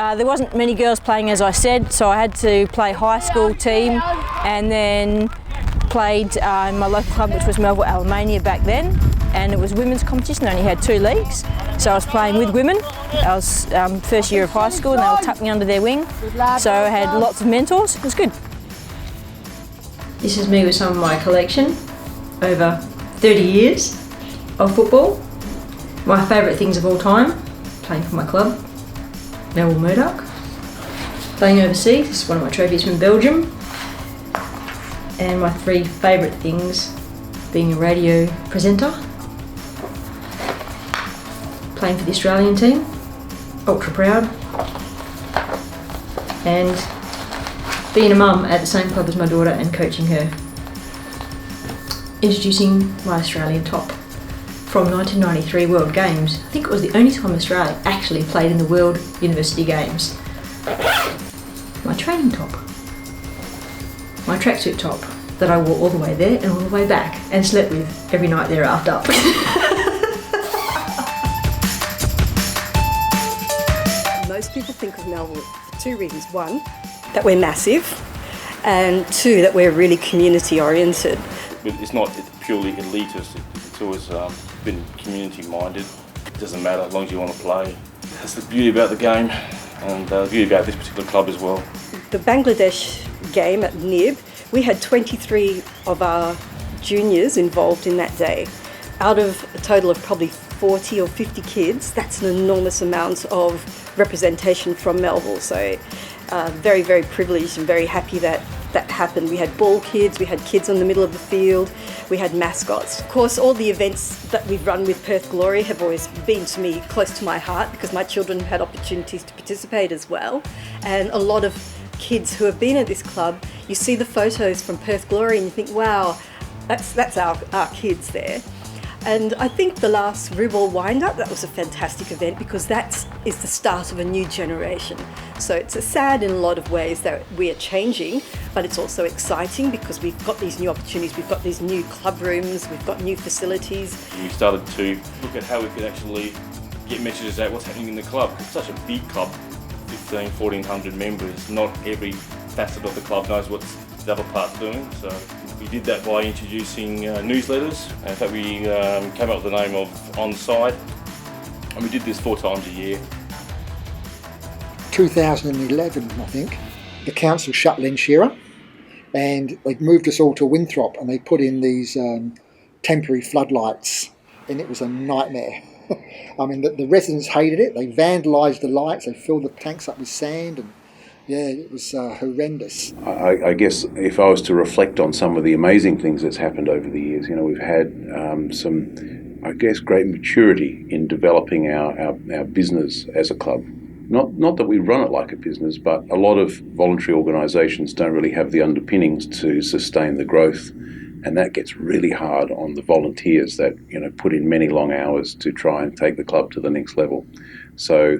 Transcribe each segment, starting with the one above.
There wasn't many girls playing, as I said, so I had to play high school team and then played in my local club, which was Melville, Alumania back then, and it was women's competition. I only had 2 leagues, so I was playing with women. I was first year of high school and they all tucked me under their wing, so I had lots of mentors. It was good. This is me with some of my collection over 30 years of football. My favourite things of all time, playing for my club, Melville Murdoch. Playing overseas, this is one of my trophies from Belgium. And my 3 favourite things, being a radio presenter, playing for the Australian team, ultra proud, and being a mum at the same club as my daughter and coaching her. Introducing my Australian top from 1993 World Games. I think it was the only time Australia actually played in the World University Games. My training top. My tracksuit top that I wore all the way there and all the way back and slept with every night thereafter. Most people think of Melville for 2 reasons. 1, that we're massive, and 2, that we're really community oriented. It's not purely elitist, it's always been community minded. It doesn't matter as long as you want to play. That's the beauty about the game and the beauty about this particular club as well. The Bangladesh game at NIB, we had 23 of our juniors involved in that day. Out of a total of probably 40 or 50 kids, that's an enormous amount of representation from Melville. So very, very privileged and very happy that that happened. We had ball kids, we had kids on the middle of the field, we had mascots. Of course, all the events that we've run with Perth Glory have always been to me close to my heart because my children have had opportunities to participate as well. And a lot of kids who have been at this club, you see the photos from Perth Glory and you think, wow, that's our kids there. And I think the last Rubel wind-up, that was a fantastic event because that is the start of a new generation. So it's sad in a lot of ways that we are changing, but it's also exciting because we've got these new opportunities, we've got these new club rooms, we've got new facilities. We started to look at how we could actually get messages out what's happening in the club. It's such a big club, 1,400 members. Not every facet of the club knows what the other part's doing. So we did that by introducing newsletters. In fact, we came up with the name of Onside, and we did this 4 times a year. 2011, I think, the council shut Len Shearer, and they moved us all to Winthrop, and they put in these temporary floodlights, and it was a nightmare. I mean, the residents hated it. They vandalised the lights, they filled the tanks up with sand, and yeah, it was horrendous. I guess if I was to reflect on some of the amazing things that's happened over the years, you know, we've had some, I guess, great maturity in developing our business as a club. Not that we run it like a business, but a lot of voluntary organisations don't really have the underpinnings to sustain the growth, and that gets really hard on the volunteers that, you know, put in many long hours to try and take the club to the next level. So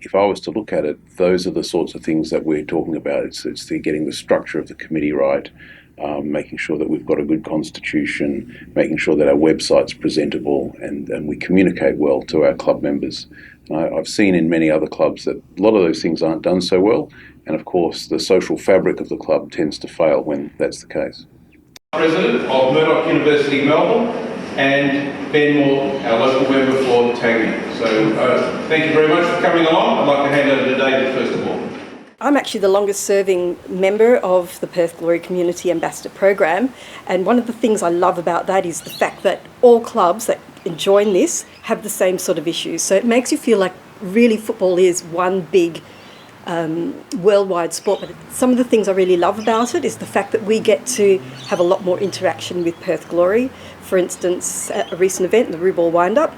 if I was to look at it, those are the sorts of things that we're talking about. It's the getting the structure of the committee right, making sure that we've got a good constitution, making sure that our website's presentable and we communicate well to our club members. I've seen in many other clubs that a lot of those things aren't done so well, and of course the social fabric of the club tends to fail when that's the case. President of Murdoch University Melbourne, and Ben Moore, our local member for Tangmere. So thank you very much for coming along. I'd like to hand over to David first of all. I'm actually the longest serving member of the Perth Glory Community Ambassador Program, and one of the things I love about that is the fact that all clubs that join this have the same sort of issues. So it makes you feel like really football is one big worldwide sport. But some of the things I really love about it is the fact that we get to have a lot more interaction with Perth Glory. For instance, at a recent event, the Rubel Wind-Up,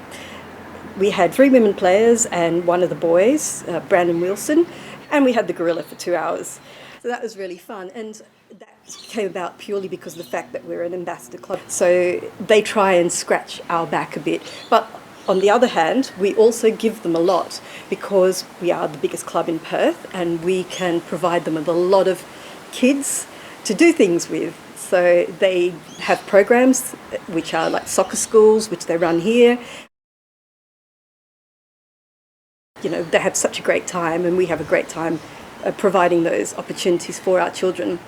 we had 3 women players and one of the boys, Brandon Wilson, and we had the gorilla for 2 hours. So that was really fun. And that came about purely because of the fact that we're an ambassador club. So they try and scratch our back a bit. But on the other hand, we also give them a lot because we are the biggest club in Perth and we can provide them with a lot of kids to do things with. So they have programs which are like soccer schools, which they run here. they have such a great time, and we have a great time providing those opportunities for our children.